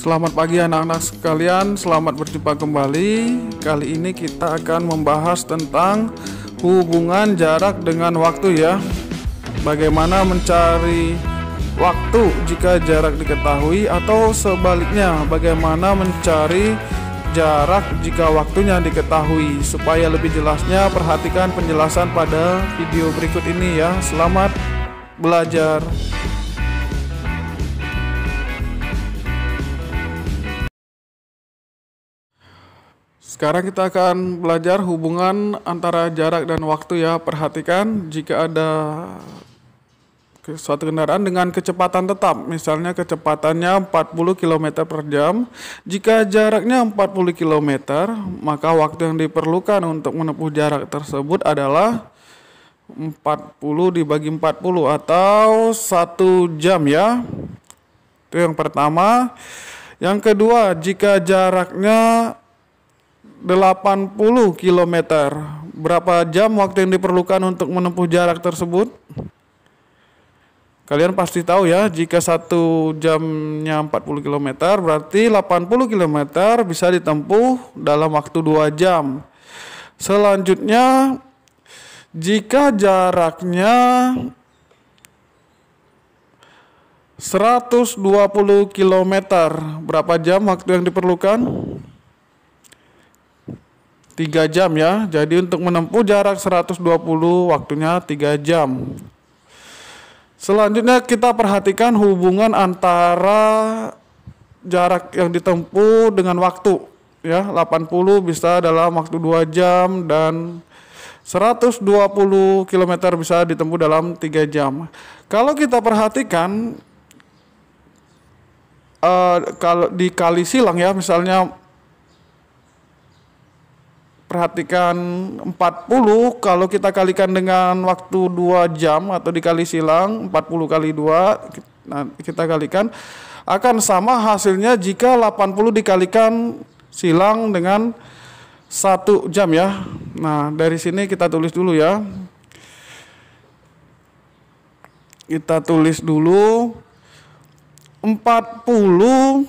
Selamat pagi anak-anak sekalian, selamat berjumpa kembali. Kali ini kita akan membahas tentang hubungan jarak dengan waktu ya. Bagaimana mencari waktu jika jarak diketahui, atau sebaliknya bagaimana mencari jarak jika waktunya diketahui. Supaya lebih jelasnya, perhatikan penjelasan pada video berikut ini ya. Selamat belajar. Sekarang kita akan belajar hubungan antara jarak dan waktu ya. Perhatikan, jika ada suatu kendaraan dengan kecepatan tetap, misalnya kecepatannya 40 km per jam. Jika jaraknya 40 km, maka waktu yang diperlukan untuk menempuh jarak tersebut adalah 40 dibagi 40 atau 1 jam ya. Itu yang pertama. Yang kedua, jika jaraknya 80 km, berapa jam waktu yang diperlukan untuk menempuh jarak tersebut? Kalian pasti tahu ya, jika 1 jamnya 40 km, berarti 80 km bisa ditempuh dalam waktu 2 jam. Selanjutnya, jika jaraknya 120 km, berapa jam waktu yang diperlukan? 3 jam ya. Jadi untuk menempuh jarak 120 waktunya 3 jam. Selanjutnya kita perhatikan hubungan antara jarak yang ditempuh dengan waktu ya. 80 bisa dalam waktu 2 jam dan 120 km bisa ditempuh dalam 3 jam. Kalau kita perhatikan kalau dikali silang ya, misalnya perhatikan 40, kalau kita kalikan dengan waktu 2 jam atau dikali silang 40 kali 2, nah kita kalikan, akan sama hasilnya jika 80 dikalikan silang dengan 1 jam ya. Nah dari sini kita tulis dulu ya. Kita tulis dulu 40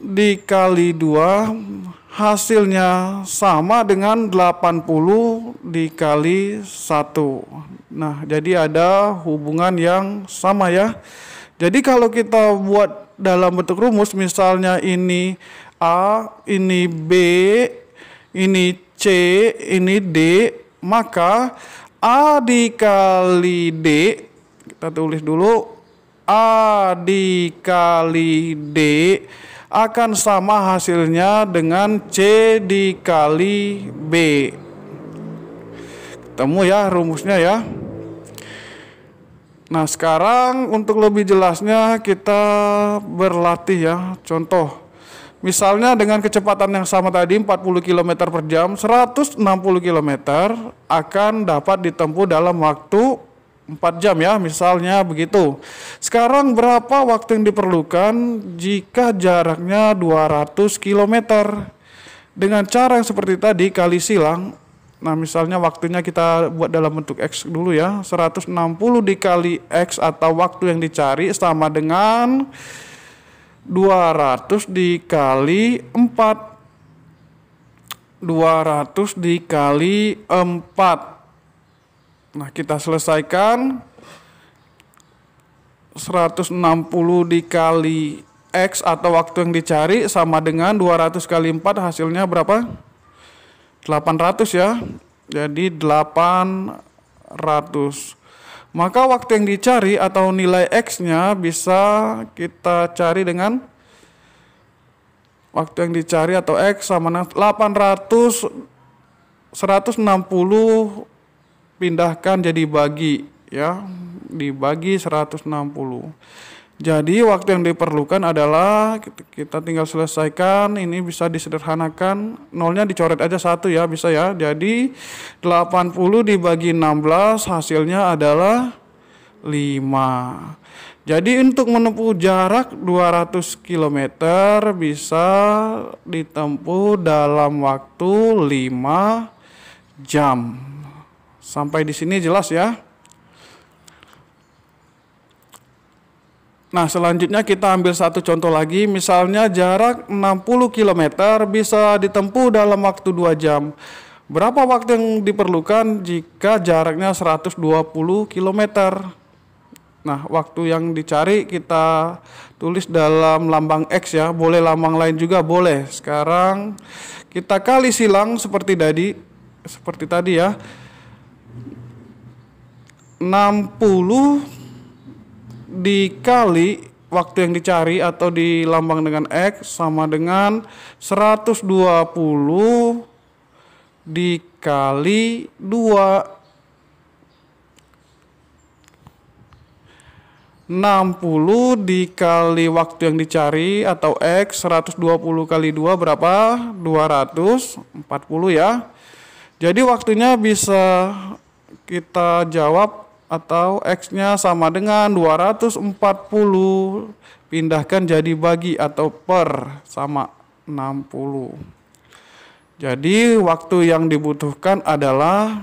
dikali 2 hasilnya sama dengan 80 dikali 1. Nah, jadi ada hubungan yang sama ya. Jadi kalau kita buat dalam bentuk rumus, misalnya ini A, ini B, ini C, ini D, maka A dikali D, kita tulis dulu, A dikali D akan sama hasilnya dengan C dikali B. Ketemu ya rumusnya ya. Nah sekarang untuk lebih jelasnya kita berlatih ya. Contoh, misalnya dengan kecepatan yang sama tadi 40 km per jam, 160 km akan dapat ditempuh dalam waktu 4 jam ya, misalnya begitu. Sekarang berapa waktu yang diperlukan jika jaraknya 200 km? Dengan cara yang seperti tadi, kali silang. Nah misalnya waktunya kita buat dalam bentuk X dulu ya. 160 dikali X atau waktu yang dicari sama dengan 200 dikali 4. 200 dikali 4. Nah kita selesaikan. 160 dikali X atau waktu yang dicari sama dengan 200 kali 4, hasilnya berapa? 800 ya. Jadi 800. Maka waktu yang dicari atau nilai X nya bisa kita cari dengan waktu yang dicari atau X sama dengan 800. 160 pindahkan jadi bagi ya, dibagi 160. Jadi waktu yang diperlukan adalah, kita tinggal selesaikan, ini bisa disederhanakan, nolnya dicoret aja 1 ya, bisa ya. Jadi 80 dibagi 16 hasilnya adalah 5. Jadi untuk menempuh jarak 200 km bisa ditempuh dalam waktu 5 jam. Sampai di sini jelas ya. Nah, selanjutnya kita ambil satu contoh lagi, misalnya jarak 60 km bisa ditempuh dalam waktu 2 jam. Berapa waktu yang diperlukan jika jaraknya 120 km? Nah, waktu yang dicari kita tulis dalam lambang X ya, boleh lambang lain juga boleh. Sekarang kita kali silang seperti tadi ya. 60 dikali waktu yang dicari atau dilambang dengan X sama dengan 120 dikali 2. 60 dikali waktu yang dicari atau X, 120 kali 2 berapa? 240 ya. Jadi waktunya bisa kita jawab atau X-nya sama dengan 240 pindahkan jadi bagi atau per sama 60. Jadi waktu yang dibutuhkan adalah,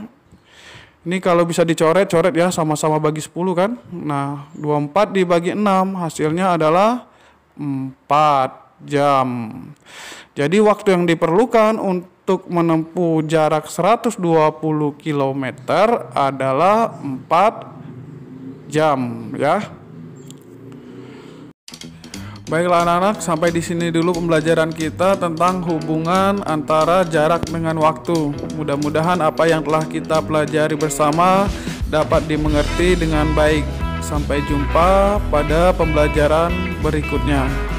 ini kalau bisa dicoret-coret ya, sama-sama bagi 10 kan. Nah, 24 dibagi 6 hasilnya adalah 4 jam. Jadi waktu yang diperlukan untuk menempuh jarak 120 km adalah 4 jam ya. Baiklah anak-anak, sampai di sini dulu pembelajaran kita tentang hubungan antara jarak dengan waktu. Mudah-mudahan apa yang telah kita pelajari bersama dapat dimengerti dengan baik. Sampai jumpa pada pembelajaran berikutnya.